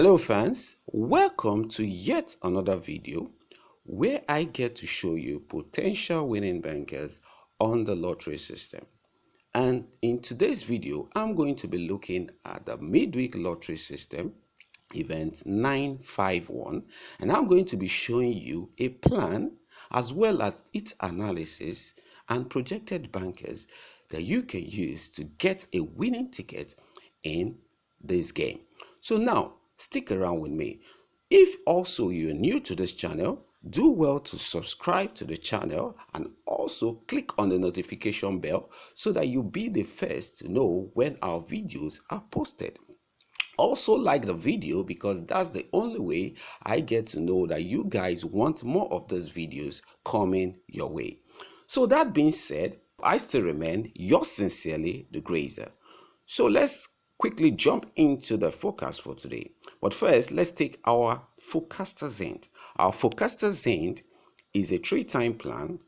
Hello fans, welcome to yet another video where I get to show you potential winning bankers on the lottery system. And in today's video, I'm going to be looking at the midweek lottery system, event 951, and I'm going to be showing you a plan as well as its analysis and projected bankers that you can use to get a winning ticket in this game. So now, stick around with me. If also you're new to this channel, do well to subscribe to the channel and also click on the notification bell so that you'll be the first to know when our videos are posted. Also like the video because that's the only way I get to know that you guys want more of those videos coming your way. So that being said, I still remain yours sincerely, the Grazer. So let's quickly jump into the forecast for today. But first, let's take our forecaster Zend. Our forecaster Zend is a 3-time plan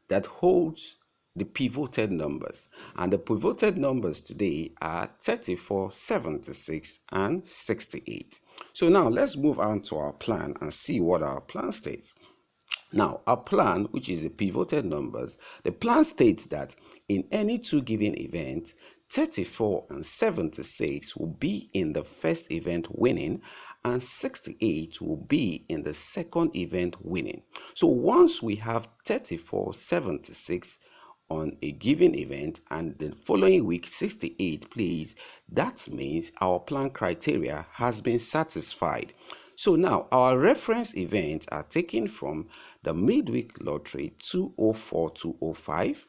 that holds the pivoted numbers, and the pivoted numbers today are 34, 76 and 68. So now let's move on to our plan and see what our plan states. Now our plan, which is the pivoted numbers, the plan states that in any two given events, 34 and 76 will be in the first event winning and 68 will be in the second event winning. So once we have 34, 76 on a given event and the following week 68 plays, that means our plan criteria has been satisfied. So now our reference events are taken from the midweek lottery 204-205,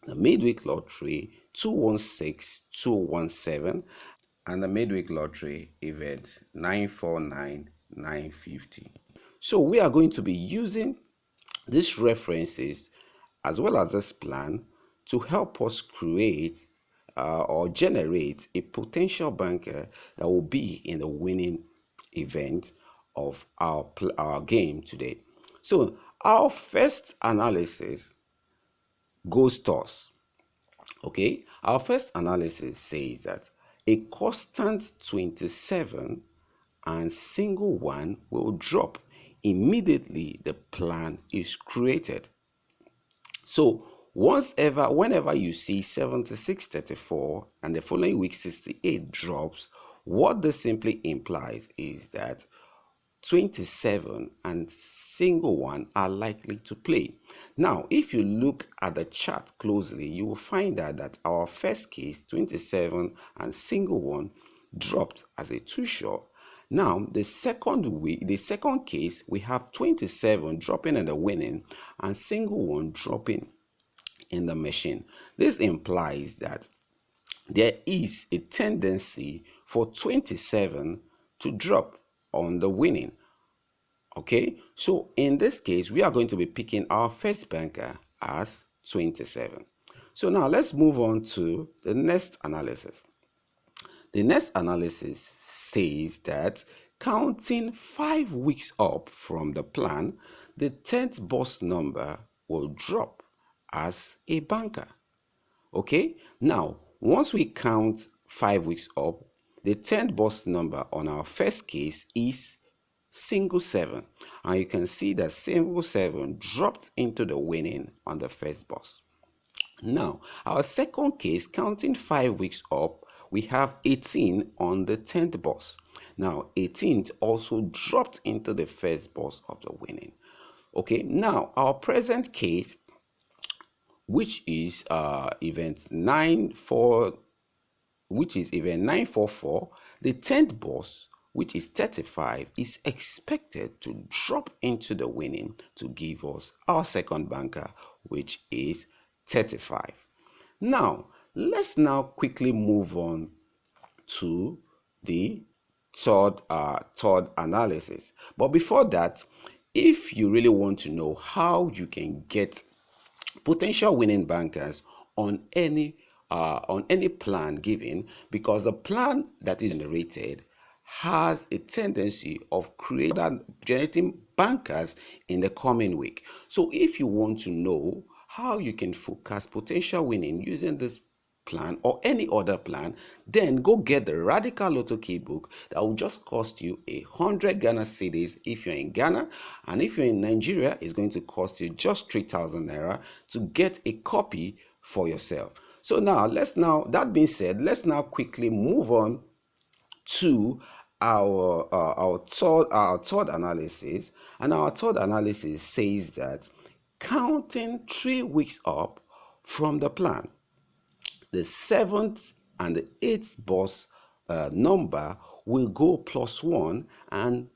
the midweek lottery 216-217, and the midweek lottery event 949-950. So we are going to be using these references as well as this plan to help us create or generate a potential banker that will be in the winning event of our game today. So our first analysis goes toss. Okay, our first analysis says that a constant 27 and single 1 will drop immediately the plan is created. So whenever you see 76-34 and the following week 68 drops, what this simply implies is that 27 and single 1 are likely to play. Now, if you look at the chart closely, you will find out that our first case, 27 and single 1, dropped as a 2-shot. Now, the second case, we have 27 dropping in the winning and single 1 dropping in the machine. This implies that there is a tendency for 27 to drop on the winning. Okay, so in this case, we are going to be picking our first banker as 27. So now let's move on to the next analysis. The next analysis says that counting 5 weeks up from the plan, the 10th boss number will drop as a banker. Okay, now once we count 5 weeks up, the 10th boss number on our first case is single 7, and you can see that single 7 dropped into the winning on the first boss. Now our second case, counting 5 weeks up, we have 18 on the 10th boss. Now 18 also dropped into the first boss of the winning. Okay, now our present case, which is event 944, the 10th boss, which is 35, is expected to drop into the winning to give us our second banker, which is 35. Now let's quickly move on to the third analysis. But before that, if you really want to know how you can get potential winning bankers on any plan given, because the plan that is generated has a tendency of generating bankers in the coming week. So if you want to know how you can forecast potential winning using this plan or any other plan, then go get the Radical Lotto Keybook that will just cost you 100 Ghana cedis if you're in Ghana, and if you're in Nigeria, it's going to cost you just 3,000 naira to get a copy for yourself. So now, that being said, let's now quickly move on to our third analysis. And our third analysis says that counting 3 weeks up from the plan, the 7th and the 8th boss number will go +1 and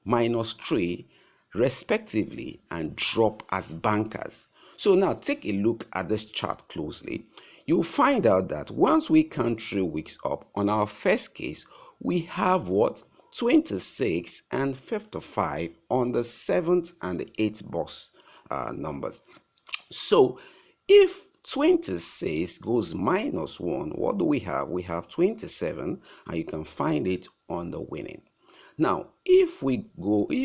-3 respectively and drop as bankers. So now take a look at this chart closely. You'll find out that once we count 3 weeks up, on our first case, we have what? 26 and 55 on the 7th and the 8th boss numbers. So if 26 goes -1, what do we have? We have 27, and you can find it on the winning. Now, if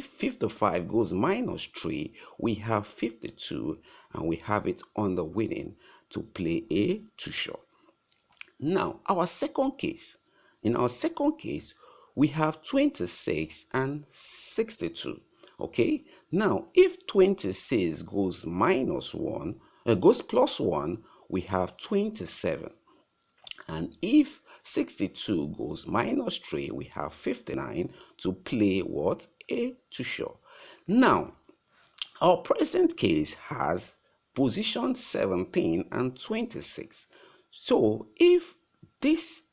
55 goes -3, we have 52, and we have it on the winning to play a too short. Now, in our second case, we have 26 and 62. Okay, now if 26 goes -1, goes +1, we have 27. And if 62 goes -3, we have 59 to play what? A too short. Now, our present case has position 17 and 26. So if this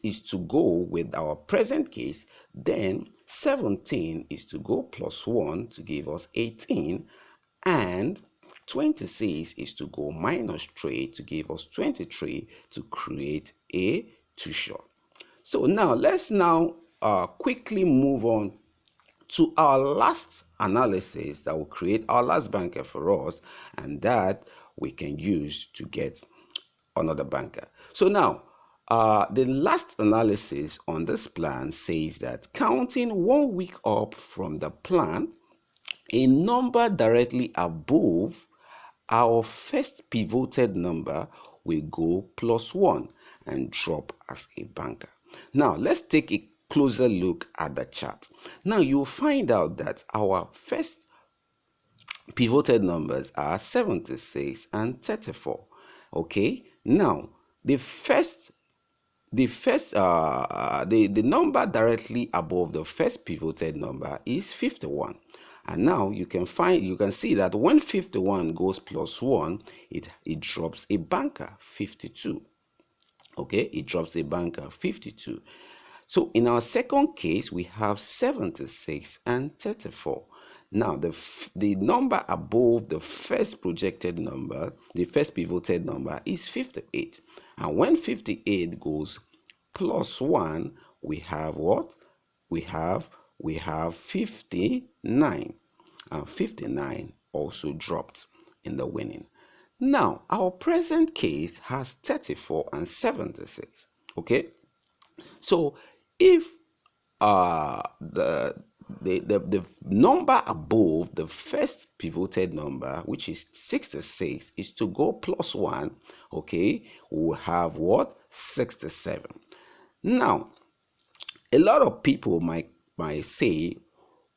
is to go with our present case, then 17 is to go +1 to give us 18, and 26 is to go -3 to give us 23 to create a too short. So now let's quickly move on to our last analysis that will create our last banker for us, and that we can use to get another banker. So now, the last analysis on this plan says that counting 1 week up from the plan, a number directly above our first pivoted number will go +1 and drop as a banker. Now, let's take a closer look at the chart. Now, you'll find out that our first pivoted numbers are 76 and 34. Okay, now the number directly above the first pivoted number is 51. And now you can see that when 51 goes +1, it drops a banker 52. Okay, it drops a banker 52. So in our second case, we have 76 and 34. Now the number above the first projected number, the first pivoted number, is 58. And when 58 goes +1, we have what? We have 59. And 59 also dropped in the winning. Now, our present case has 34 and 76. Okay? So if the number above the first pivoted number, which is 66, is to go +1, okay, we'll have what? 67. Now, a lot of people might say,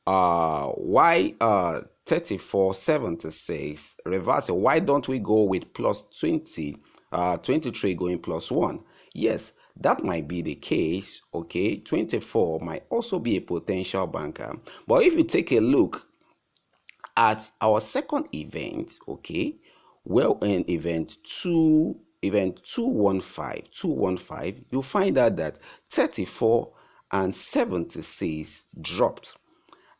why 34, 76 reverse it? Why don't we go with +20, 23 going +1? Yes, that might be the case. Okay, 24 might also be a potential banker. But if you take a look at our second event, okay, well, in event 215, you'll find out that 34 and 76 dropped.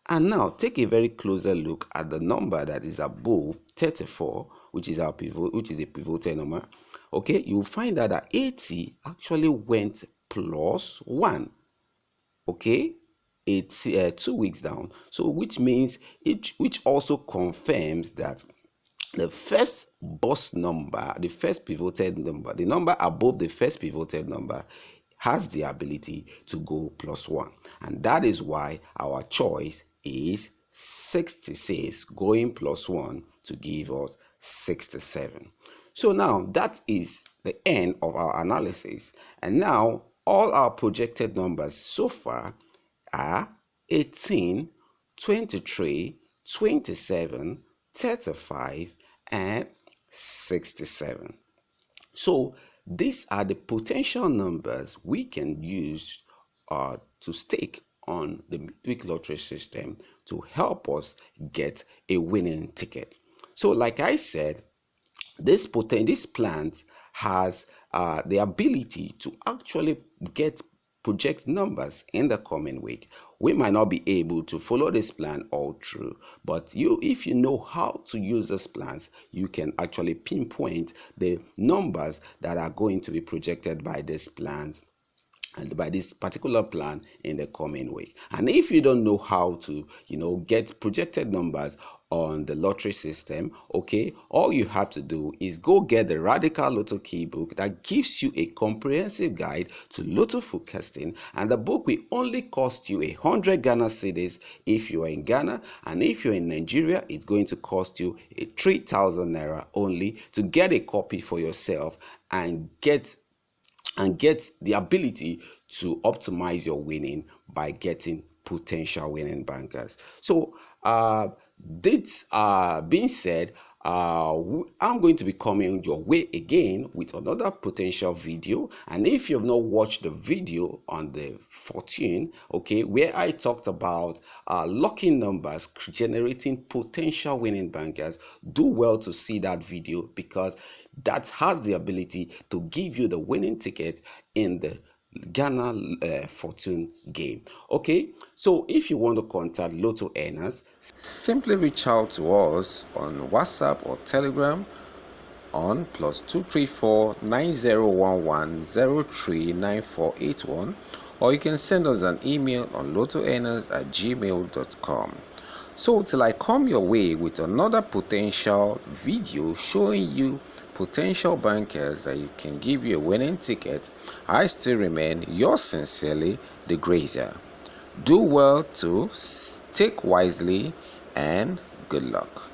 And now take a very closer look at the number that is above 34, which is a pivoted number. Okay, you'll find out that 80 actually went +1. Okay, it's 2 weeks down. So which means which also confirms that the first boss number, the first pivoted number, the number above the first pivoted number, has the ability to go +1. And that is why our choice is 66 going +1 to give us 67. So now that is the end of our analysis. And now all our projected numbers so far are 18, 23, 27, 35, and 67. So these are the potential numbers we can use to stake on the midweek lottery system to help us get a winning ticket. So like I said, this plant has the ability to actually get project numbers in the coming week. We might not be able to follow this plan all through, but if you know how to use these plans, you can actually pinpoint the numbers that are going to be projected by these plans and by this particular plan in the coming week. And if you don't know how to get projected numbers on the lottery system, okay, all you have to do is go get the Radical Lotto key book that gives you a comprehensive guide to lotto forecasting, and the book will only cost you 100 Ghana cedis if you are in Ghana, and if you're in Nigeria it's going to cost you 3,000 naira only to get a copy for yourself and get the ability to optimize your winning by getting potential winning bankers. So this being said, I'm going to be coming your way again with another potential video. And if you have not watched the video on the 14, okay, where I talked about lucky numbers generating potential winning bankers, do well to see that video, because that has the ability to give you the winning ticket in the Ghana Fortune game. Okay, so if you want to contact Lotto earners, simply reach out to us on WhatsApp or Telegram on +234 9011 039481, or you can send us an email on lottoearners@gmail.com. So till I come your way with another potential video showing you potential bankers that you can give you a winning ticket, I still remain yours sincerely, the Grazer. Do well to stake wisely, and good luck.